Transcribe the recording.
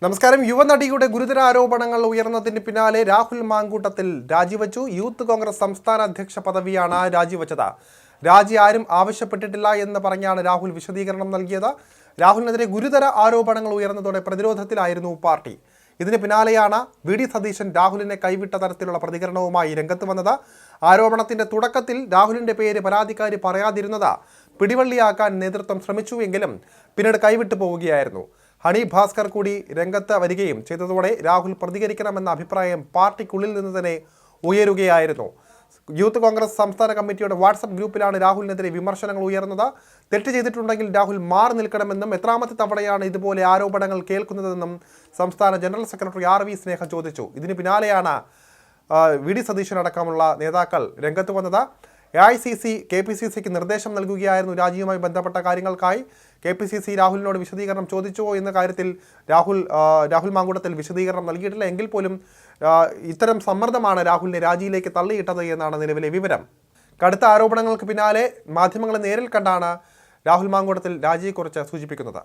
നമസ്കാരം. യുവനടിയുടെ ഗുരുതര ആരോപണങ്ങൾ ഉയർന്നതിന് പിന്നാലെ രാഹുൽ മാങ്കൂട്ടത്തിൽ രാജിവെച്ചു. യൂത്ത് കോൺഗ്രസ് സംസ്ഥാന അധ്യക്ഷ പദവിയാണ് രാജിവെച്ചത്. രാജി ആരും ആവശ്യപ്പെട്ടിട്ടില്ല എന്ന് പറഞ്ഞാണ് രാഹുൽ വിശദീകരണം നൽകിയത്. രാഹുലിനെതിരെ ഗുരുതര ആരോപണങ്ങൾ ഉയർന്നതോടെ പ്രതിരോധത്തിലായിരുന്നു പാർട്ടി. ഇതിന് പിന്നാലെയാണ് വി.ഡി. സതീശൻ രാഹുലിനെ കൈവിട്ട തരത്തിലുള്ള പ്രതികരണവുമായി രംഗത്ത് വന്നത്. ആരോപണത്തിന്റെ തുടക്കത്തിൽ രാഹുലിന്റെ പേര് പരാതിക്കാരി പറയാതിരുന്നത് പിടിവള്ളിയാക്കാൻ നേതൃത്വം ശ്രമിച്ചുവെങ്കിലും പിന്നീട് കൈവിട്ടു പോവുകയായിരുന്നു. ഹണി ഭാസ്കർ കൂടി രംഗത്ത് വരികയും ചെയ്തതോടെ രാഹുൽ പ്രതികരിക്കണമെന്ന അഭിപ്രായം പാർട്ടിക്കുള്ളിൽ നിന്ന് തന്നെ ഉയരുകയായിരുന്നു. യൂത്ത് കോൺഗ്രസ് സംസ്ഥാന കമ്മിറ്റിയുടെ വാട്സപ്പ് ഗ്രൂപ്പിലാണ് രാഹുലിനെതിരെ വിമർശനങ്ങൾ ഉയർന്നത്. തെറ്റ് ചെയ്തിട്ടുണ്ടെങ്കിൽ രാഹുൽ മാറി നിൽക്കണമെന്നും എത്രാമത്തെ തവണയാണ് ഇതുപോലെ ആരോപണങ്ങൾ കേൾക്കുന്നതെന്നും സംസ്ഥാന ജനറൽ സെക്രട്ടറി RV സ്നേഹ ചോദിച്ചു. ഇതിന് പിന്നാലെയാണ് വി.ഡി. സതീശൻ അടക്കമുള്ള നേതാക്കൾ രംഗത്ത് വന്നത്. AICC KPCCക്ക് നിർദ്ദേശം നൽകുകയായിരുന്നു രാജിയുമായി ബന്ധപ്പെട്ട കാര്യങ്ങൾക്കായി. KPCC രാഹുലിനോട് വിശദീകരണം ചോദിച്ചുവോ എന്ന കാര്യത്തിൽ രാഹുൽ മാങ്കൂട്ടത്തിൽ വിശദീകരണം നൽകിയിട്ടില്ല. എങ്കിൽ പോലും ഇത്തരം സമ്മർദ്ദമാണ് രാഹുലിനെ രാജിയിലേക്ക് തള്ളിയിട്ടത് എന്നാണ് നിലവിലെ വിവരം. കടുത്ത ആരോപണങ്ങൾക്ക് പിന്നാലെ മാധ്യമങ്ങളെ നേരിൽ കണ്ടാണ് രാഹുൽ മാങ്കൂട്ടത്തിൽ രാജിയെക്കുറിച്ച് സൂചിപ്പിക്കുന്നത്.